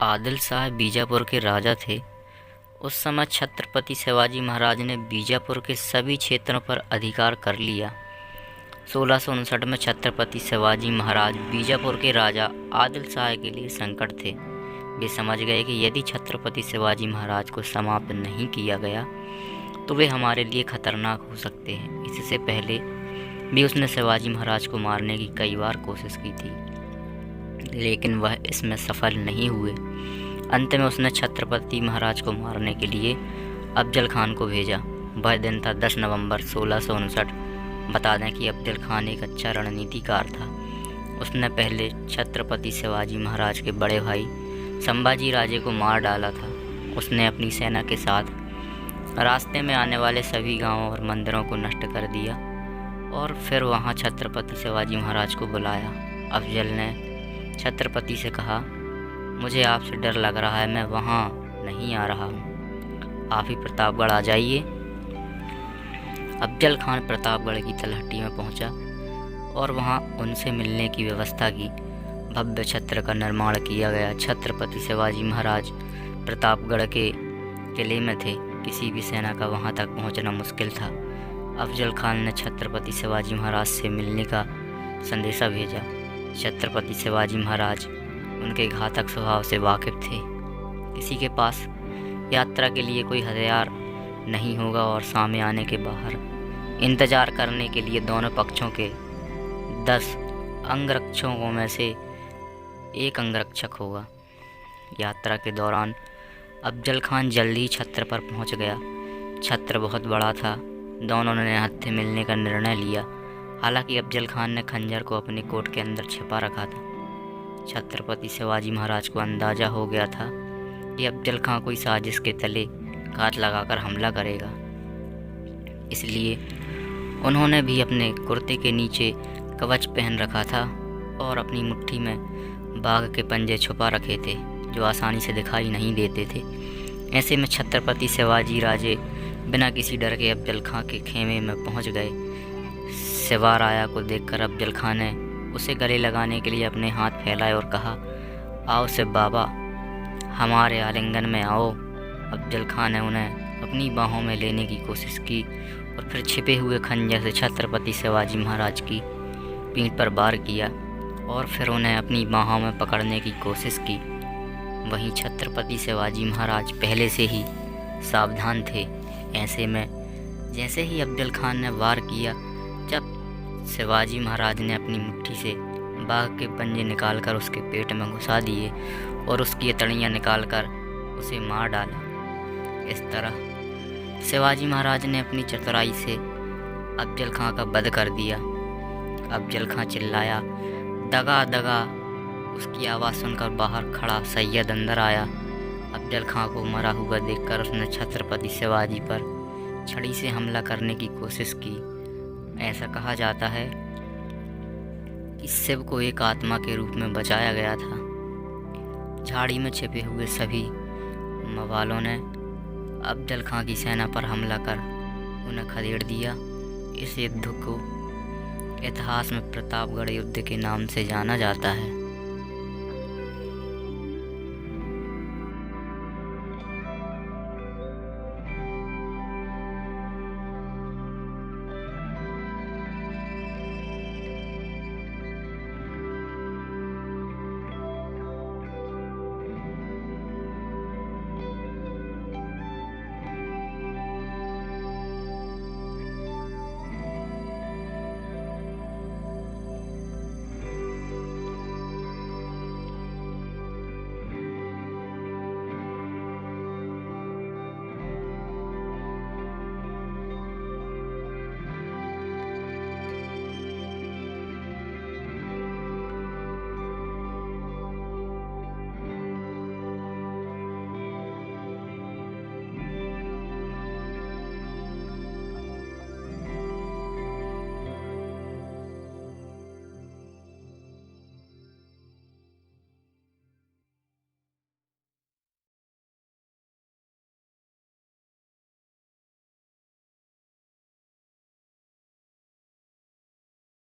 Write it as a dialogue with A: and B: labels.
A: आदिल शाह बीजापुर के राजा थे। उस समय छत्रपति शिवाजी महाराज ने बीजापुर के सभी क्षेत्रों पर अधिकार कर लिया। 1659 में छत्रपति शिवाजी महाराज बीजापुर के राजा आदिल शाह के लिए संकट थे। वे समझ गए कि यदि छत्रपति शिवाजी महाराज को समाप्त नहीं किया गया तो वे हमारे लिए खतरनाक हो सकते हैं। इससे पहले भी उसने शिवाजी महाराज को मारने की कई बार कोशिश की थी, लेकिन वह इसमें सफल नहीं हुए। अंत में उसने छत्रपति महाराज को मारने के लिए अफजल खान को भेजा। वह दिन था 10 नवंबर 1659। बता दें कि अफजल खान एक अच्छा रणनीतिकार था। उसने पहले छत्रपति शिवाजी महाराज के बड़े भाई संभाजी राजे को मार डाला था। उसने अपनी सेना के साथ रास्ते में आने वाले सभी गांवों और मंदिरों को नष्ट कर दिया और फिर वहां छत्रपति शिवाजी महाराज को बुलाया। अफजल ने छत्रपति से कहा, मुझे आपसे डर लग रहा है, मैं वहां नहीं आ रहा हूं, आप ही प्रतापगढ़ आ जाइए। अफजल खान प्रतापगढ़ की तलहटी में पहुंचा और वहां उनसे मिलने की व्यवस्था की। भव्य छत्र का निर्माण किया गया। छत्रपति शिवाजी महाराज प्रतापगढ़ के किले में थे। किसी भी सेना का वहां तक पहुंचना मुश्किल था। अफजल खान ने छत्रपति शिवाजी महाराज से मिलने का संदेशा भेजा। छत्रपति शिवाजी महाराज उनके घातक स्वभाव से वाकिफ थे। किसी के पास यात्रा के लिए कोई हथियार नहीं होगा और सामने आने के बाहर इंतजार करने के लिए दोनों पक्षों के 10 अंगरक्षकों में से एक अंगरक्षक होगा। यात्रा के दौरान अफजल खान जल्दी ही छत्र पर पहुंच गया। छत्र बहुत बड़ा था। दोनों ने हत्थे मिलने का निर्णय लिया। हालांकि अफजल खान ने खंजर को अपने कोट के अंदर छिपा रखा था। छत्रपति शिवाजी महाराज को अंदाजा हो गया था कि अफजल खान कोई साजिश के तले घात लगाकर हमला करेगा। इसलिए उन्होंने भी अपने कुर्ते के नीचे कवच पहन रखा था और अपनी मुट्ठी में बाघ के पंजे छुपा रखे थे, जो आसानी से दिखाई नहीं देते थे। ऐसे में छत्रपति शिवाजी राजे बिना किसी डर के अफजल खां के खेमे में पहुंच गए। शिवा राया को देखकर अफजल खां ने उसे गले लगाने के लिए अपने हाथ फैलाए और कहा, आओ शिव बाबा, हमारे आलिंगन में आओ। अफजल खां ने उन्हें अपनी बाहों में लेने की कोशिश की और फिर छिपे हुए खंजर से छत्रपति शिवाजी महाराज की पीठ पर वार किया और फिर उन्हें अपनी बाहों में पकड़ने की कोशिश की। वहीं छत्रपति शिवाजी महाराज पहले से ही सावधान थे। ऐसे में जैसे ही अफजल खान ने वार किया, जब शिवाजी महाराज ने अपनी मुट्ठी से बाघ के पंजे निकालकर उसके पेट में घुसा दिए और उसकी अतड़ियाँ निकालकर उसे मार डाला। इस तरह शिवाजी महाराज ने अपनी चतुराई से अफजल खां का वध कर दिया। अफजल खां चिल्लाया, दगा दगा। उसकी आवाज़ सुनकर बाहर खड़ा सैयद अंदर आया। अफजल खां को मरा हुआ देखकर उसने छत्रपति शिवाजी पर छड़ी से हमला करने की कोशिश की। ऐसा कहा जाता है कि शिव को एक आत्मा के रूप में बचाया गया था। झाड़ी में छिपे हुए सभी मवालों ने अफजल खां की सेना पर हमला कर उन्हें खदेड़ दिया। इस युद्ध को इतिहास में प्रतापगढ़ युद्ध के नाम से जाना जाता है।